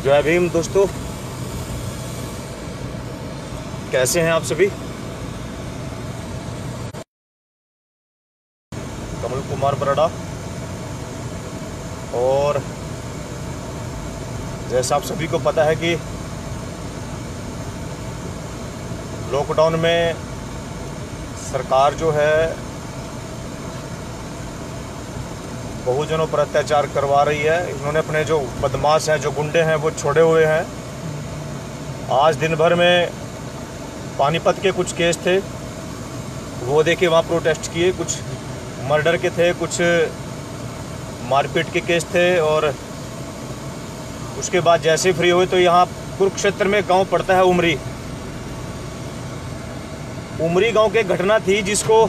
जय भीम दोस्तों, कैसे हैं आप सभी। कमल कुमार बराड़ा। और जैसा आप सभी को पता है कि लॉकडाउन में सरकार जो है बहुजनों पर अत्याचार करवा रही है। इन्होंने अपने जो बदमाश हैं, जो गुंडे हैं, वो छोड़े हुए हैं। आज दिन भर में पानीपत के कुछ केस थे, वो देखिए वहाँ प्रोटेस्ट किए। कुछ मर्डर के थे, कुछ मारपीट के केस थे। और उसके बाद जैसे फ्री हुए तो यहाँ कुरुक्षेत्र में गांव पड़ता है उमरी गांव की घटना थी, जिसको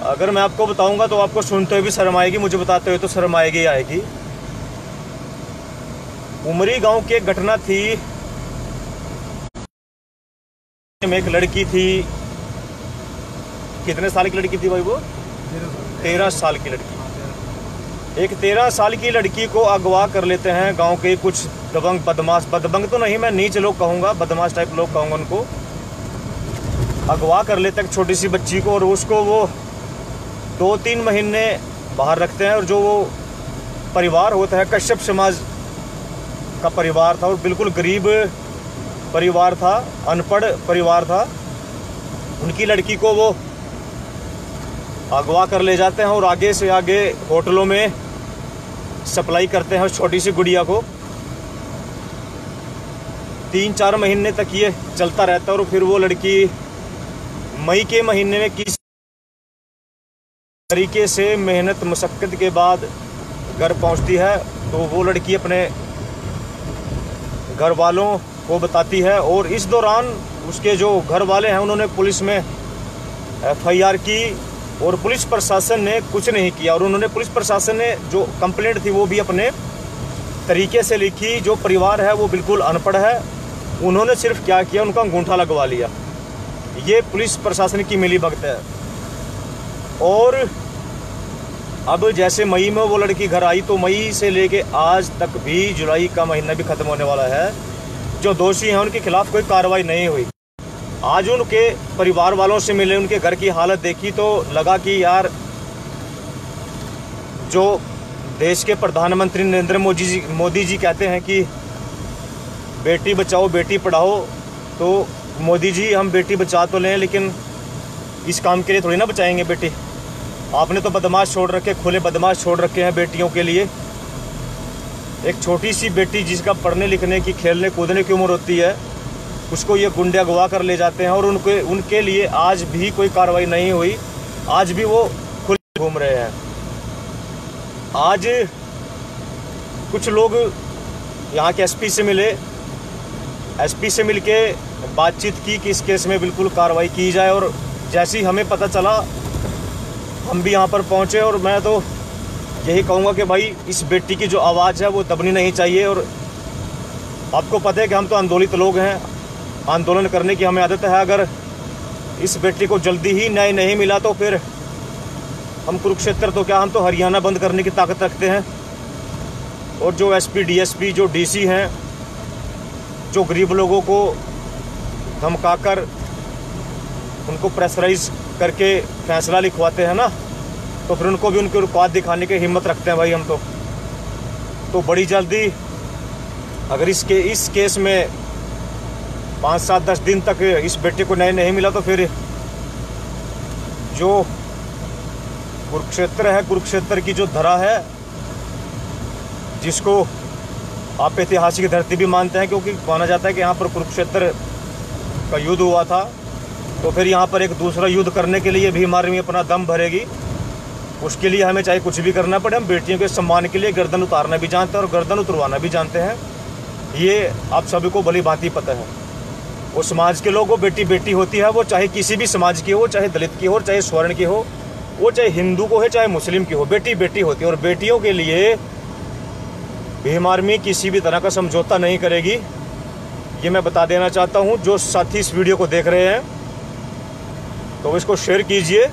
अगर मैं आपको बताऊंगा तो आपको सुनते हुए भी शर्म आएगी, मुझे बताते हुए तो शर्म आएगी। उमरी गांव की एक घटना थी। में एक लड़की थी, कितने साल की लड़की थी भाई वो? 13 साल की लड़की। एक 13 साल की लड़की को अगवा कर लेते हैं गांव के कुछ दबंग बदमाश। बदबंग तो नहीं, मैं नीच लोग कहूँगा, बदमाश टाइप लोग कहूँगा उनको। अगवा कर लेते हैं छोटी सी बच्ची को, और उसको वो 2-3 महीने बाहर रखते हैं। और जो वो परिवार होता है, कश्यप समाज का परिवार था, और बिल्कुल गरीब परिवार था, अनपढ़ परिवार था। उनकी लड़की को वो अगवा कर ले जाते हैं और आगे से आगे होटलों में सप्लाई करते हैं उस छोटी सी गुड़िया को। 3-4 महीने तक ये चलता रहता है। और फिर वो लड़की मई के महीने में किस तरीके से मेहनत मशक्कत के बाद घर पहुंचती है, तो वो लड़की अपने घर वालों को बताती है। और इस दौरान उसके जो घर वाले हैं, उन्होंने पुलिस में FIR की, और पुलिस प्रशासन ने कुछ नहीं किया। और उन्होंने पुलिस प्रशासन ने जो कंप्लेंट थी वो भी अपने तरीके से लिखी। जो परिवार है वो बिल्कुल अनपढ़ है, उन्होंने सिर्फ क्या किया, उनका अंगूठा लगवा लिया। ये पुलिस प्रशासन की मिलीभगत है। और अब जैसे मई में वो लड़की घर आई, तो मई से लेके आज तक भी जुलाई का महीना भी ख़त्म होने वाला है, जो दोषी हैं उनके खिलाफ कोई कार्रवाई नहीं हुई। आज उनके परिवार वालों से मिले, उनके घर की हालत देखी तो लगा कि यार, जो देश के प्रधानमंत्री नरेंद्र मोदी जी कहते हैं कि बेटी बचाओ बेटी पढ़ाओ, तो मोदी जी हम बेटी बचा तो लें, लेकिन इस काम के लिए थोड़ी ना बचाएंगे बेटी। आपने तो बदमाश छोड़ रखे, खुले बदमाश छोड़ रखे हैं बेटियों के लिए। एक छोटी सी बेटी जिसका पढ़ने लिखने की, खेलने कूदने की उम्र होती है, उसको ये गुंडे अगवा कर ले जाते हैं। और उनके लिए आज भी कोई कार्रवाई नहीं हुई। आज भी वो खुले घूम रहे हैं। आज कुछ लोग यहाँ के SP से मिले, SP से मिलके बातचीत की कि इस केस में बिल्कुल कार्रवाई की जाए। और जैसे ही हमें पता चला, हम भी यहाँ पर पहुँचे। और मैं तो यही कहूँगा कि भाई, इस बेटी की जो आवाज़ है वो दबनी नहीं चाहिए। और आपको पता है कि हम तो आंदोलित लोग हैं, आंदोलन करने की हमें आदत है। अगर इस बेटी को जल्दी ही न्याय नहीं मिला तो फिर हम कुरुक्षेत्र तो क्या, हम तो हरियाणा बंद करने की ताकत रखते हैं। और जो SP DSP, जो DC हैं, जो गरीब लोगों को धमकाकर उनको प्रेशराइज करके फैसला लिखवाते हैं ना, तो फिर उनको भी उनकी औकात दिखाने की हिम्मत रखते हैं भाई हम तो बड़ी जल्दी, अगर इस केस में 5-7-10 दिन तक इस बेटे को न्याय नहीं मिला, तो फिर जो कुरुक्षेत्र है, कुरुक्षेत्र की जो धरा है, जिसको आप ऐतिहासिक धरती भी मानते हैं, क्योंकि माना जाता है कि यहाँ पर कुरुक्षेत्र का युद्ध हुआ था, तो फिर यहाँ पर एक दूसरा युद्ध करने के लिए भीम आर्मी अपना दम भरेगी। उसके लिए हमें चाहे कुछ भी करना पड़े, हम बेटियों के सम्मान के लिए गर्दन उतारना भी जानते हैं और गर्दन उतरवाना भी जानते हैं। ये आप सभी को भली भांति पता है। वो समाज के लोगों, बेटी बेटी होती है, वो चाहे किसी भी समाज की हो, चाहे दलित की हो, चाहे स्वर्ण की हो, वो चाहे हिंदू को है, चाहे मुस्लिम की हो, बेटी बेटी होती है। और बेटियों के लिए भीम आर्मी किसी भी तरह का समझौता नहीं करेगी, ये मैं बता देना चाहता हूँ। जो साथी इस वीडियो को देख रहे हैं तो इसको शेयर कीजिए।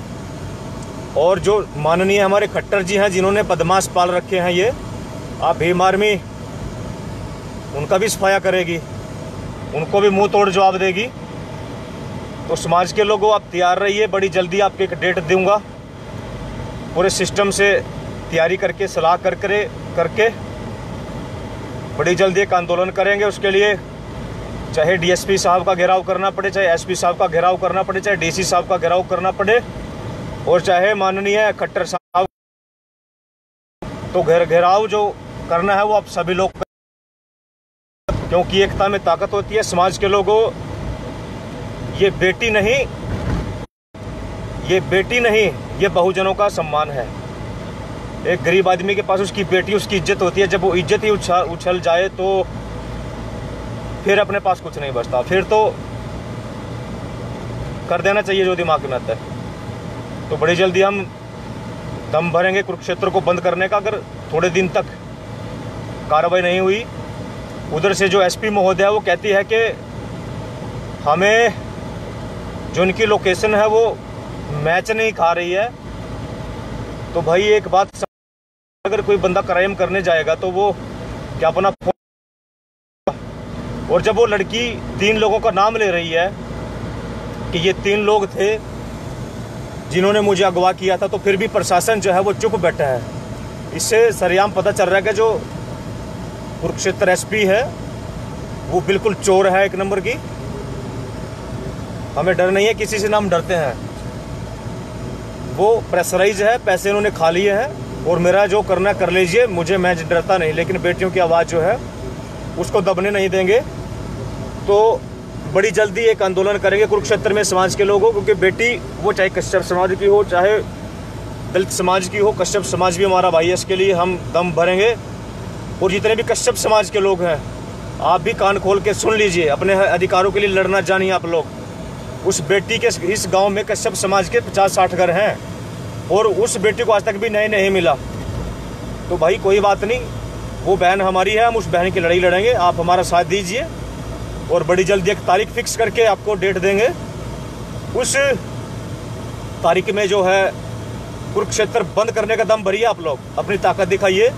और जो माननीय हमारे खट्टर जी हैं, जिन्होंने बदमाश पाल रखे हैं, ये आप भीम आर्मी उनका भी सफाया करेगी, उनको भी मुंह तोड़ जवाब देगी। तो समाज के लोगों, आप तैयार रहिए, बड़ी जल्दी आपको एक डेट दूंगा। पूरे सिस्टम से तैयारी करके, सलाह करके बड़ी जल्दी एक आंदोलन करेंगे। उसके लिए चाहे डीएसपी साहब का घेराव करना पड़े, चाहे एसपी साहब का घेराव करना पड़े, चाहे डीसी साहब का घेराव करना पड़े, और चाहे माननीय खट्टर साहब, तो घेराव जो करना है वो आप सभी लोग, क्योंकि एकता में ताकत होती है। समाज के लोगों, ये बेटी नहीं, ये बहुजनों का सम्मान है। एक गरीब आदमी के पास उसकी बेटी, उसकी इज्जत होती है। जब वो इज्जत ही उछल जाए तो फिर अपने पास कुछ नहीं बचता। फिर तो कर देना चाहिए जो दिमाग में आता है। तो बड़ी जल्दी हम दम भरेंगे कुरुक्षेत्र को बंद करने का। अगर थोड़े दिन तक कार्रवाई नहीं हुई, उधर से जो एसपी महोदय वो कहती है कि हमें जो इनकी लोकेशन है वो मैच नहीं खा रही है। तो भाई एक बात, अगर कोई बंदा क्राइम करने जाएगा तो वो क्या अपना, और जब वो लड़की 3 लोगों का नाम ले रही है कि ये 3 लोग थे जिन्होंने मुझे अगवा किया था, तो फिर भी प्रशासन जो है वो चुप बैठा है। इससे सरेआम पता चल रहा है कि जो कुरुक्षेत्र एसपी है वो बिल्कुल चोर है, एक नंबर की। हमें डर नहीं है किसी से, ना हम डरते हैं। वो प्रेशराइज है, पैसे इन्होंने खा लिए हैं, और मेरा जो करना कर लीजिए, मैं डरता नहीं। लेकिन बेटियों की आवाज़ जो है उसको दबने नहीं देंगे। तो बड़ी जल्दी एक आंदोलन करेंगे कुरुक्षेत्र में समाज के लोगों, क्योंकि बेटी वो चाहे कश्यप समाज की हो, चाहे दलित समाज की हो, कश्यप समाज भी हमारा भाई है। इसके लिए हम दम भरेंगे। और जितने भी कश्यप समाज के लोग हैं, आप भी कान खोल के सुन लीजिए, अपने अधिकारों के लिए लड़ना जानिए आप लोग। उस बेटी के, इस गांव में कश्यप समाज के 50-60 घर हैं, और उस बेटी को आज तक भी न्याय नहीं मिला। तो भाई कोई बात नहीं, वो बहन हमारी है, हम उस बहन की लड़ाई लड़ेंगे। आप हमारा साथ दीजिए, और बड़ी जल्दी एक तारीख फिक्स करके आपको डेट देंगे। उस तारीख में जो है कुरुक्षेत्र बंद करने का दम भरिए। आप लोग अपनी ताकत दिखाइए।